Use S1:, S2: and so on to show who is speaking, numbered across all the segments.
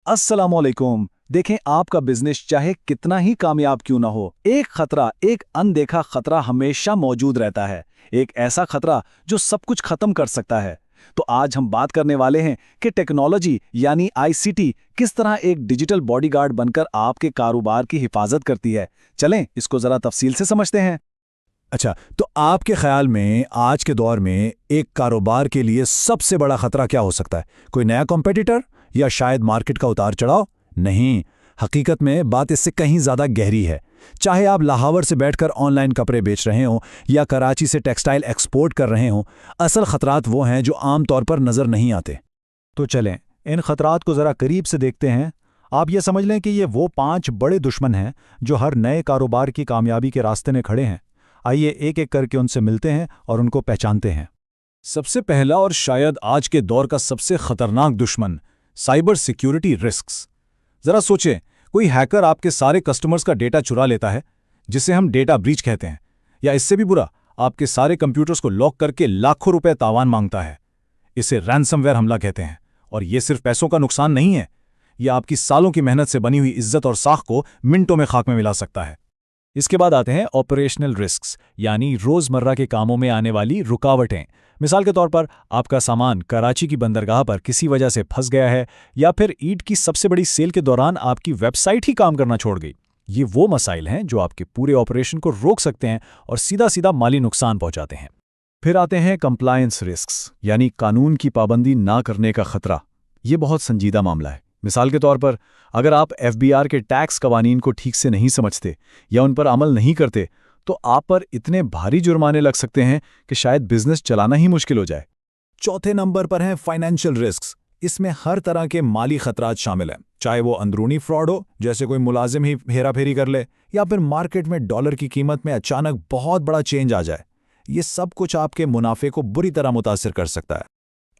S1: अस्सलामुअलैकुम। देखें, आपका बिजनेस चाहे कितना ही कामयाब क्यों ना हो, एक खतरा, एक अनदेखा खतरा हमेशा मौजूद रहता है। एक ऐसा खतरा जो सब कुछ खत्म कर सकता है। तो आज हम बात करने वाले हैं कि टेक्नोलॉजी यानी आईसीटी किस तरह एक डिजिटल बॉडीगार्ड बनकर आपके कारोबार की हिफाजत करती है। चलें इसको जरा तफसील से समझते हैं।
S2: अच्छा, तो आपके ख्याल में आज के दौर में एक कारोबार के लिए सबसे बड़ा खतरा क्या हो सकता है? कोई नया कॉम्पिटिटर या शायद मार्केट का उतार चढ़ाव? नहीं, हकीकत में बात इससे कहीं ज्यादा गहरी है। चाहे आप लाहौर से बैठकर ऑनलाइन कपड़े बेच रहे हों या कराची से टेक्सटाइल एक्सपोर्ट कर रहे हों, असल खतरात वो हैं जो आमतौर पर नजर नहीं आते।
S3: तो चलें इन खतरात को ज़रा करीब से देखते हैं। आप ये समझ लें कि ये वो 5 बड़े दुश्मन हैं जो हर नए कारोबार की कामयाबी के रास्ते में खड़े हैं। आइए एक एक करके उनसे मिलते हैं और उनको पहचानते हैं।
S2: सबसे पहला और शायद आज के दौर का सबसे खतरनाक दुश्मन, साइबर सिक्योरिटी रिस्क्स। जरा सोचें, कोई हैकर आपके सारे कस्टमर्स का डेटा चुरा लेता है, जिसे हम डेटा ब्रीच कहते हैं, या इससे भी बुरा, आपके सारे कंप्यूटर्स को लॉक करके लाखों रुपए तावान मांगता है। इसे रैंसमवेयर हमला कहते हैं। और ये सिर्फ पैसों का नुकसान नहीं है, यह आपकी सालों की मेहनत से बनी हुई इज्जत और साख को मिनटों में खाक में मिला सकता है।
S3: इसके बाद आते हैं ऑपरेशनल रिस्क्स, यानी रोजमर्रा के कामों में आने वाली रुकावटें। मिसाल के तौर पर आपका सामान कराची की बंदरगाह पर किसी वजह से फंस गया है, या फिर ईद की सबसे बड़ी सेल के दौरान आपकी वेबसाइट ही काम करना छोड़ गई। ये वो मसाइल हैं जो आपके पूरे ऑपरेशन को रोक सकते हैं और सीधा सीधा माली नुकसान पहुंचाते हैं।
S2: फिर आते हैं कंप्लायंस रिस्क्स, यानी कानून की पाबंदी ना करने का खतरा। ये बहुत संजीदा मामला है। मिसाल के तौर पर, अगर आप एफबीआर के टैक्स कवानीन को ठीक से नहीं समझते या उन पर अमल नहीं करते, तो आप पर इतने भारी जुर्माने लग सकते हैं कि शायद बिजनेस चलाना ही मुश्किल हो जाए। चौथे नंबर पर हैं फाइनेंशियल रिस्क्स। इसमें हर तरह के माली खतरात शामिल हैं, चाहे वो अंदरूनी फ्रॉड हो, जैसे कोई मुलाजिम ही हेराफेरी कर ले, या फिर मार्केट में डॉलर की कीमत में अचानक बहुत बड़ा चेंज आ जाए। ये सब कुछ आपके मुनाफे को बुरी तरह मुतासिर कर सकता है।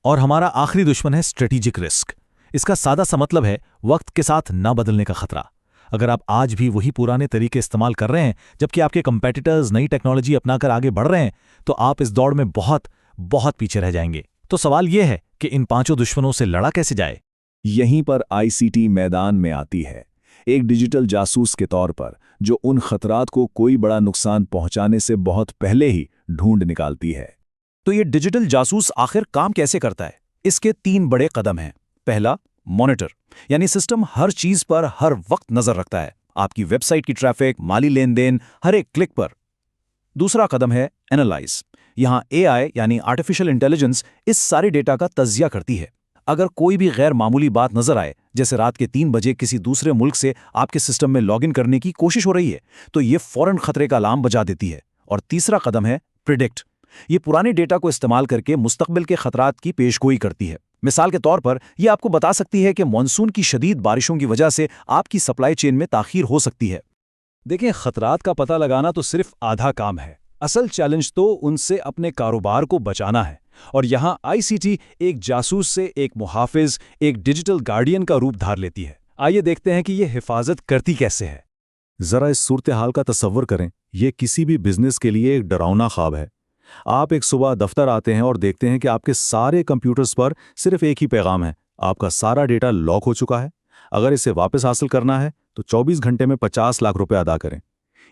S3: और हमारा आखिरी दुश्मन है स्ट्रेटेजिक रिस्क। इसका सादा सा मतलब है वक्त के साथ ना बदलने का खतरा। अगर आप आज भी वही पुराने तरीके इस्तेमाल कर रहे हैं जबकि आपके कंपेटिटर्स नई टेक्नोलॉजी अपनाकर आगे बढ़ रहे हैं, तो आप इस दौड़ में बहुत बहुत पीछे रह जाएंगे। तो सवाल यह है कि इन 5 दुश्मनों से लड़ा कैसे जाए।
S1: यहीं पर आईसीटी मैदान में आती है, एक डिजिटल जासूस के तौर पर, जो उन खतरात को कोई बड़ा नुकसान पहुंचाने से बहुत पहले ही ढूंढ निकालती है।
S3: तो ये डिजिटल जासूस आखिर काम कैसे करता है? इसके 3 बड़े कदम हैं। पहला, मॉनिटर, यानी सिस्टम हर चीज पर हर वक्त नजर रखता है, आपकी वेबसाइट की ट्रैफिक, माली लेन देन, हर एक क्लिक पर। दूसरा कदम है एनालाइज। यहां एआई यानी आर्टिफिशियल इंटेलिजेंस इस सारे डेटा का तज्जिया करती है। अगर कोई भी गैर मामूली बात नजर आए, जैसे रात के 3 बजे किसी दूसरे मुल्क से आपके सिस्टम में लॉगिन करने की कोशिश हो रही है, तो ये फौरन खतरे का अलार्म बजा देती है। और तीसरा कदम है प्रिडिक्ट। ये पुराने डेटा को इस्तेमाल करके मुस्तकबिल के खतरात की पेशगोई करती है। मिसाल के तौर पर यह आपको बता सकती है कि मॉनसून की शदीद बारिशों की वजह से आपकी सप्लाई चेन में ताखीर हो सकती है।
S2: देखिए, खतरात का पता लगाना तो सिर्फ आधा काम है। असल चैलेंज तो उनसे अपने कारोबार को बचाना है। और यहाँ आईसीटी एक जासूस से एक मुहाफिज, एक डिजिटल गार्डियन का रूप धार लेती है। आइए देखते हैं कि ये हिफाजत करती कैसे है।
S4: जरा इस सूरत हाल का तसव्वुर करें। यह किसी भी बिजनेस के लिए एक डरावना ख्वाब है। आप एक सुबह दफ्तर आते हैं और देखते हैं कि आपके सारे कंप्यूटर्स पर सिर्फ एक ही पैगाम है, आपका सारा डेटा लॉक हो चुका है। अगर इसे वापस हासिल करना है तो 24 घंटे में 50 लाख रुपए अदा करें।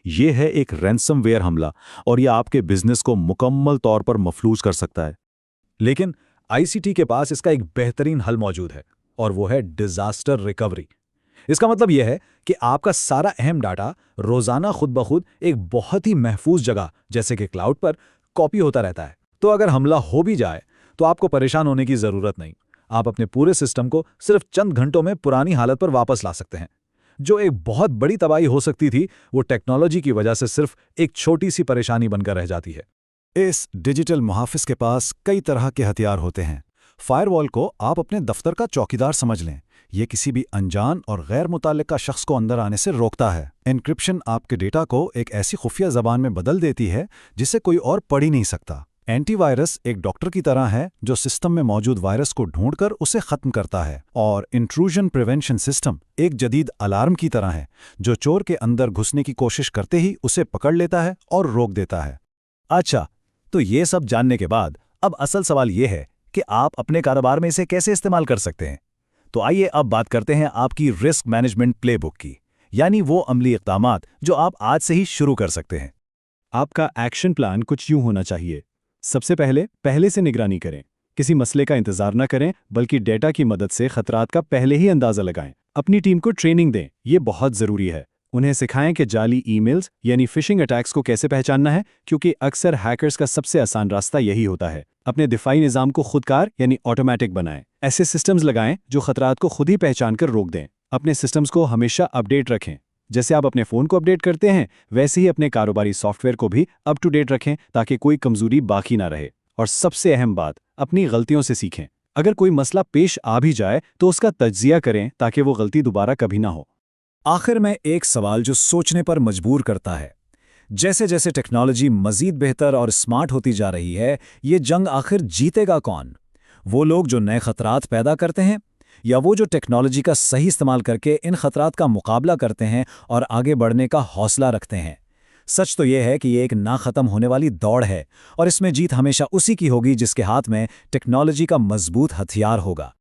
S4: यह है एक रैंसमवेयर हमला, और यह आपके बिजनेस को मुकम्मल तौर पर मफलूज कर सकता है।
S2: लेकिन आईसीटी के पास इसका एक बेहतरीन हल मौजूद है, और वो है डिजास्टर रिकवरी। इसका मतलब यह है कि आपका सारा अहम डाटा रोजाना खुद ब खुद एक बहुत ही महफूज जगह जैसे कि क्लाउड पर कॉपी होता रहता है। तो अगर हमला हो भी जाए तो आपको परेशान होने की जरूरत नहीं। आप अपने पूरे सिस्टम को सिर्फ चंद घंटों में पुरानी हालत पर वापस ला सकते हैं। जो एक बहुत बड़ी तबाही हो सकती थी, वो टेक्नोलॉजी की वजह से सिर्फ एक छोटी सी परेशानी बनकर रह जाती है।
S4: इस डिजिटल मुहाफिज के पास कई तरह के हथियार होते हैं। फायरवॉल को आप अपने दफ्तर का चौकीदार समझ लें। यह किसी भी अनजान और गैर मुताल्लिका शख्स को अंदर आने से रोकता है। एन्क्रिप्शन आपके डेटा को एक ऐसी खुफिया जबान में बदल देती है जिसे कोई और पढ़ ही नहीं सकता। एंटीवायरस एक डॉक्टर की तरह है जो सिस्टम में मौजूद वायरस को ढूंढकर उसे खत्म करता है। और इंट्रूजन प्रिवेंशन सिस्टम एक जदीद अलार्म की तरह है जो चोर के अंदर घुसने की कोशिश करते ही उसे पकड़ लेता है और रोक देता है।
S2: अच्छा, तो ये सब जानने के बाद अब असल सवाल ये है कि आप अपने कारोबार में इसे कैसे इस्तेमाल कर सकते हैं।
S3: तो आइए अब बात करते हैं आपकी रिस्क मैनेजमेंट प्लेबुक की, यानी वो अमली इक़दामात जो आप आज से ही शुरू कर सकते हैं।
S2: आपका एक्शन प्लान कुछ यूं होना चाहिए। सबसे पहले से निगरानी करें। किसी मसले का इंतजार न करें, बल्कि डेटा की मदद से खतरात का पहले ही अंदाजा लगाएं। अपनी टीम को ट्रेनिंग दें, ये बहुत ज़रूरी है। उन्हें सिखाएं कि जाली ईमेल्स यानी फिशिंग अटैक्स को कैसे पहचानना है, क्योंकि अक्सर हैकर्स का सबसे आसान रास्ता यही होता है। अपने दिफाई निज़ाम को खुदकार यानी ऑटोमेटिक बनाएं। ऐसे सिस्टम्स लगाएं जो खतरात को खुद ही पहचान कर रोक दें। अपने सिस्टम्स को हमेशा अपडेट रखें। जैसे आप अपने फ़ोन को अपडेट करते हैं, वैसे ही अपने कारोबारी सॉफ्टवेयर को भी अप टू डेट रखें ताकि कोई कमज़ोरी बाकी ना रहे। और सबसे अहम बात, अपनी गलतियों से सीखें। अगर कोई मसला पेश आ भी जाए तो उसका तज्जिया करें ताकि वो गलती दोबारा कभी ना हो।
S3: आखिर में एक सवाल जो सोचने पर मजबूर करता है, जैसे जैसे टेक्नोलॉजी मजीद बेहतर और स्मार्ट होती जा रही है, ये जंग आखिर जीतेगा कौन? वो लोग जो नए खतरात पैदा करते हैं, या वो जो टेक्नोलॉजी का सही इस्तेमाल करके इन खतरात का मुकाबला करते हैं और आगे बढ़ने का हौसला रखते हैं? सच तो यह है कि ये एक ना ख़त्म होने वाली दौड़ है, और इसमें जीत हमेशा उसी की होगी जिसके हाथ में टेक्नोलॉजी का मजबूत हथियार होगा।